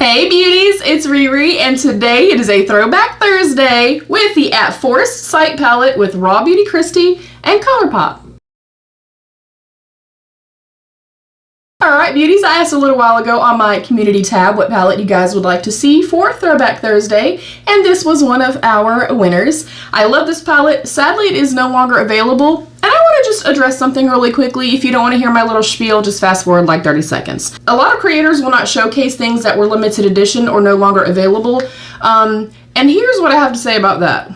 Hey beauties, it's Riri, and today it is a Throwback Thursday with the At Forest Sight palette with Raw Beauty Kristi and Colourpop. Alright beauties, I asked a little while ago on my community tab what palette you guys would like to see for Throwback Thursday, and this was one of our winners. I love this palette. Sadly, it is no longer available, and I want to just address something really quickly. If you don't want to hear my little spiel, just fast forward like 30 seconds. A lot of creators will not showcase things that were limited edition or no longer available, and here's what I have to say about that.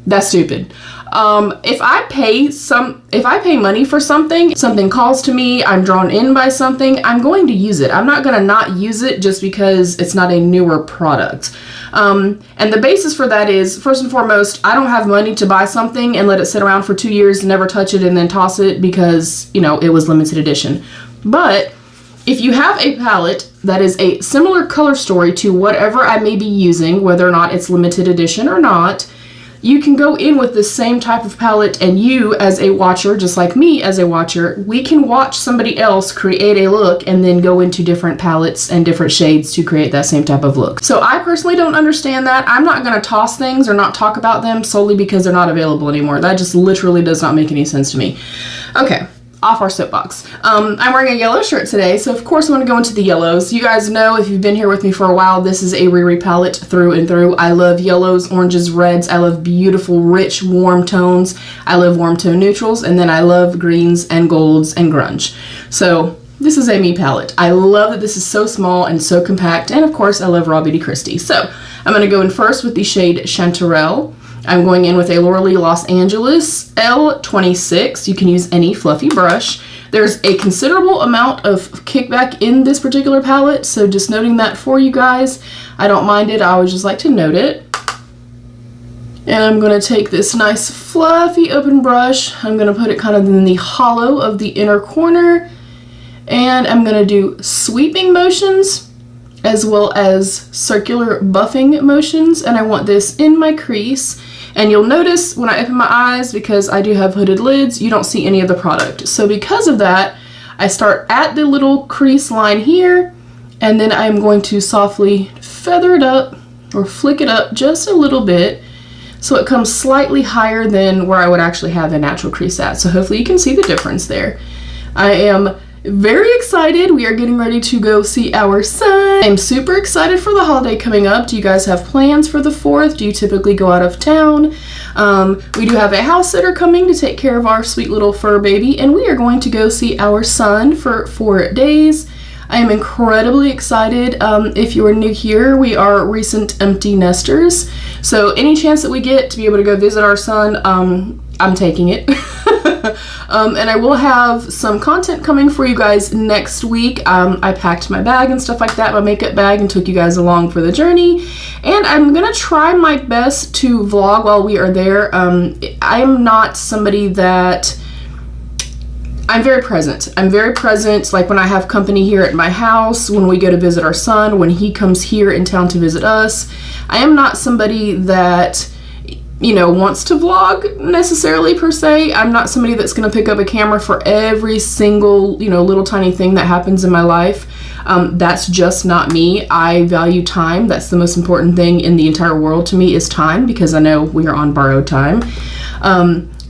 That's stupid. If I pay money for something calls to me, I'm drawn in by something, I'm going to use it. I'm not going to not use it just because it's not a newer product. And the basis for that is, first and foremost, I don't have money to buy something and let it sit around for 2 years and never touch it and then toss it because, you know, it was limited edition. But if you have a palette that is a similar color story to whatever I may be using, whether or not it's limited edition or not, you can go in with the same type of palette, and you as a watcher, just like me as a watcher, we can watch somebody else create a look and then go into different palettes and different shades to create that same type of look. So I personally don't understand that. I'm not going to toss things or not talk about them solely because they're not available anymore. That just literally does not make any sense to me. Okay. Off our soapbox. I'm wearing a yellow shirt today, so of course I'm going to go into the yellows. You guys know, if you've been here with me for a while, this is a Riri palette through and through. I love yellows, oranges, reds. I love beautiful, rich, warm tones. I love warm tone neutrals, and then I love greens and golds and grunge. So this is a me palette. I love that this is so small and so compact, and of course I love Raw Beauty Kristi. So I'm going to go in first with the shade Chanterelle. I'm going in with a Laura Lee Los Angeles L26. You can use any fluffy brush. There's a considerable amount of kickback in this particular palette, so just noting that for you guys. I don't mind it, I always just like to note it. And I'm going to take this nice fluffy open brush. I'm going to put it kind of in the hollow of the inner corner, and I'm going to do sweeping motions as well as circular buffing motions, and I want this in my crease. And you'll notice when I open my eyes, because I do have hooded lids, you don't see any of the product. So because of that, I start at the little crease line here, and then I'm going to softly feather it up or flick it up just a little bit so it comes slightly higher than where I would actually have a natural crease at. So hopefully you can see the difference there. I am very excited. We are getting ready to go see our son. I'm super excited for the holiday coming up. Do you guys have plans for the 4th? Do you typically go out of town? We do have a house sitter coming to take care of our sweet little fur baby, and we are going to go see our son for 4 days. I am incredibly excited. If you are new here, we are recent empty nesters. So any chance that we get to be able to go visit our son, I'm taking it. And I will have some content coming for you guys next week. I packed my bag and stuff like that, my makeup bag, and took you guys along for the journey. And I'm gonna try my best to vlog while we are there. I'm not somebody that... I'm very present. I'm very present, like when I have company here at my house, when we go to visit our son, when he comes here in town to visit us. I am not somebody that, you know, wants to vlog necessarily per se. I'm not somebody that's going to pick up a camera for every single, you know, little tiny thing that happens in my life. That's just not me. I value time. That's the most important thing in the entire world to me, is time, because I know we are on borrowed time.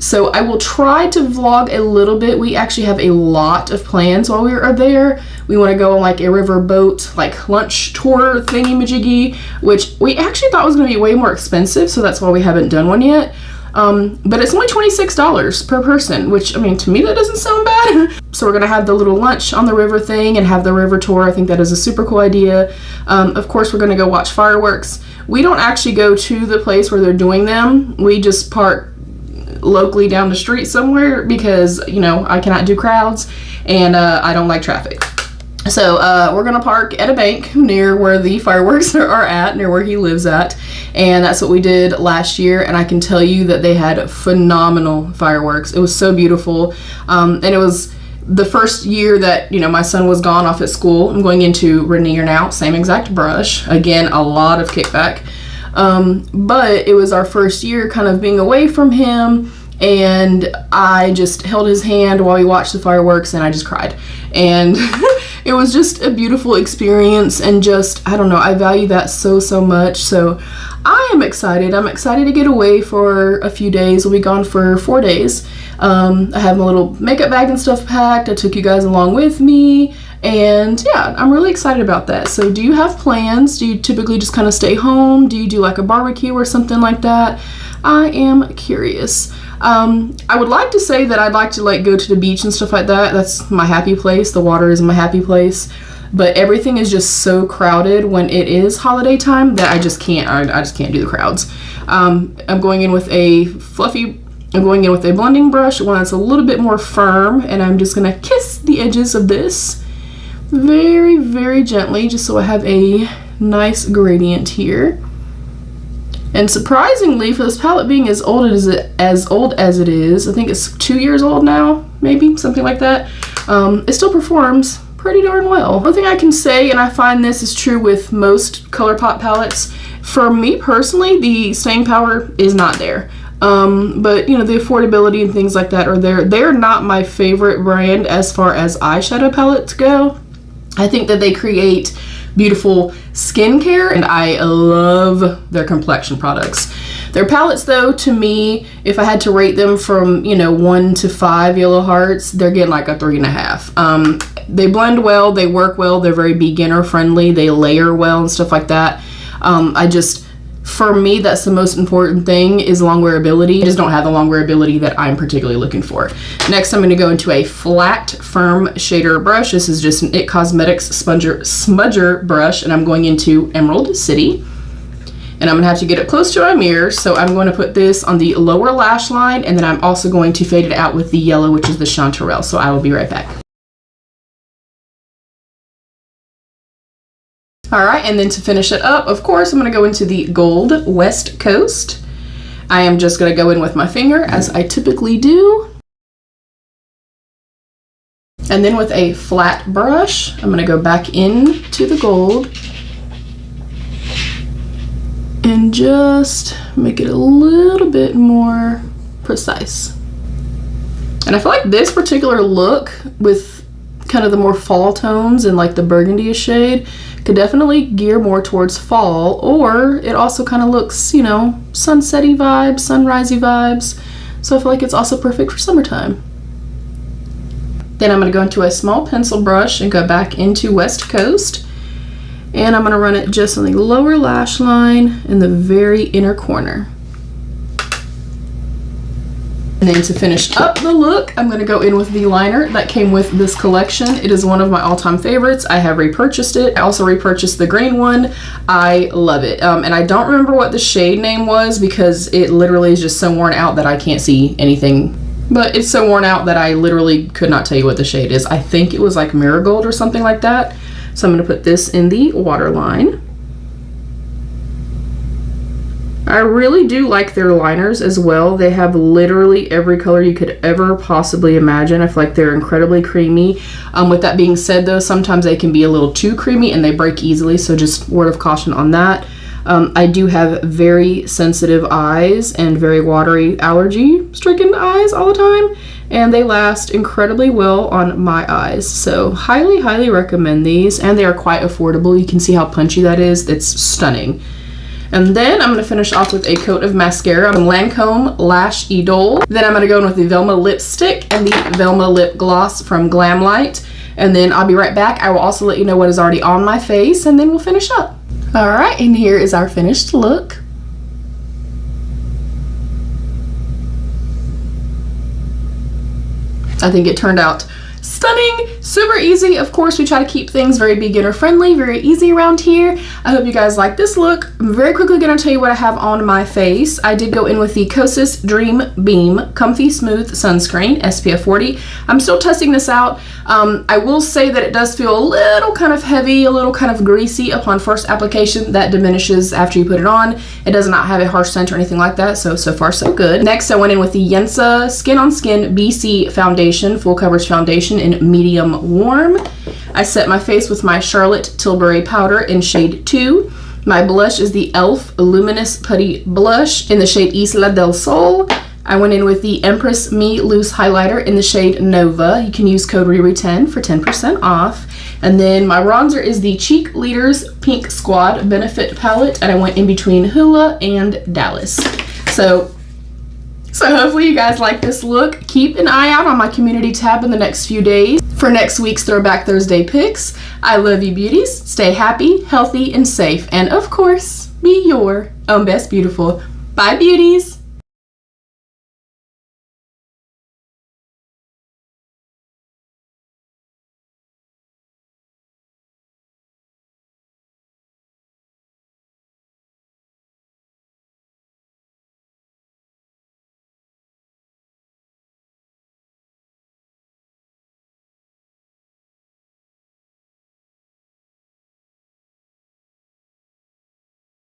So I will try to vlog a little bit. We actually have a lot of plans while we are there. We want to go on like a river boat, like lunch tour thingy-majiggy, which we actually thought was going to be way more expensive, so that's why we haven't done one yet. But it's only $26 per person, which, I mean, to me that doesn't sound bad. So we're going to have the little lunch on the river thing and have the river tour. I think that is a super cool idea. Of course, we're going to go watch fireworks. We don't actually go to the place where they're doing them. We just park locally down the street somewhere because, you know, I cannot do crowds, and I don't like traffic. So we're gonna park at a bank near where the fireworks are at, near where he lives at, and that's what we did last year, and I can tell you that they had phenomenal fireworks. It was so beautiful, and it was the first year that, you know, my son was gone off at school. I'm going into Rainier now, same exact brush, again, a lot of kickback. But it was our first year kind of being away from him, and I just held his hand while we watched the fireworks, and I just cried. And it was just a beautiful experience, and just, I don't know, I value that so much. So I am excited. I'm excited to get away for a few days. We'll be gone for 4 days. I have my little makeup bag and stuff packed. I took you guys along with me, and yeah, I'm really excited about that. So do you have plans? Do you typically just kind of stay home? Do you do like a barbecue or something like that? I am curious. I would like to say that I'd like to like go to the beach and stuff like that. That's my happy place. The water is my happy place. But everything is just so crowded when it is holiday time that I just can't. I just can't do the crowds. I'm going in with a blending brush, one that's a little bit more firm, and I'm just gonna kiss the edges of this very gently, just so I have a nice gradient here. And surprisingly, for this palette being as old as it is, I think it's 2 years old now, maybe something like that. It still performs pretty darn well. One thing I can say, and I find this is true with most Colourpop palettes, for me personally, the staying power is not there. But you know, the affordability and things like that are there. They're not my favorite brand as far as eyeshadow palettes go. I think that they create beautiful skincare, and I love their complexion products. Their palettes though, to me, if I had to rate them from, you know, 1 to 5 yellow hearts, they're getting like a 3.5. They blend well, they work well, they're very beginner friendly, they layer well and stuff like that. For me, that's the most important thing, is long wearability. I just don't have the long wearability that I'm particularly looking for. Next, I'm going to go into a flat, firm shader brush. This is just an IT Cosmetics smudger brush, and I'm going into Emerald City. And I'm going to have to get it close to my mirror, so I'm going to put this on the lower lash line, and then I'm also going to fade it out with the yellow, which is the Chanterelle. So I will be right back. Alright, and then to finish it up, of course, I'm going to go into the Gold West Coast. I am just going to go in with my finger, as I typically do. And then with a flat brush, I'm going to go back into the gold and just make it a little bit more precise. And I feel like this particular look with kind of the more fall tones and like the burgundy shade could definitely gear more towards fall, or it also kind of looks, you know, sunsetty vibes, sunrisey vibes. So I feel like it's also perfect for summertime. Then I'm going to go into a small pencil brush and go back into West Coast. And I'm going to run it just on the lower lash line in the very inner corner. And then to finish up the look, I'm going to go in with the liner that came with this collection. It is one of my all-time favorites. I have repurchased it. I also repurchased the green one. I love it. And I don't remember what the shade name was because it literally is just so worn out that I can't see anything. But it's so worn out that I literally could not tell you what the shade is. I think it was like Marigold or something like that. So I'm going to put this in the waterline. I really do like their liners as well. They have literally every color you could ever possibly imagine. I feel like they're incredibly creamy. With that being said though, sometimes they can be a little too creamy and they break easily, so just word of caution on that. I do have very sensitive eyes and very watery, allergy-stricken eyes all the time, and they last incredibly well on my eyes. So highly recommend these, and they are quite affordable. You can see how punchy that is. It's stunning. And then I'm going to finish off with a coat of mascara from Lancome Lash Idole. Then I'm going to go in with the Velma lipstick and the Velma lip gloss from Glamlight. And then I'll be right back. I will also let you know what is already on my face, and then we'll finish up. Alright, and here is our finished look. I think it turned out stunning, super easy. Of course, we try to keep things very beginner friendly, very easy around here. I hope you guys like this look. I'm very quickly going to tell you what I have on my face. I did go in with the Kosas Dream Beam Comfy Smooth Sunscreen, SPF 40. I'm still testing this out. I will say that it does feel a little kind of heavy, a little kind of greasy upon first application. That diminishes after you put it on. It does not have a harsh scent or anything like that, so far so good. Next, I went in with the Yensa Skin on Skin BC Foundation, Full Coverage Foundation in medium warm. I set my face with my Charlotte Tilbury powder in shade 2. My blush is the e.l.f. Luminous Putty Blush in the shade Isla del Sol. I went in with the Empress Me Loose Highlighter in the shade Nova. You can use code RERE10 for 10% off. And then my bronzer is the Cheek Leaders Pink Squad Benefit palette, and I went in between Hoola and Dallas. So hopefully you guys like this look. Keep an eye out on my community tab in the next few days for next week's Throwback Thursday picks. I love you beauties. Stay happy, healthy, and safe. And of course, be your own best beautiful. Bye beauties.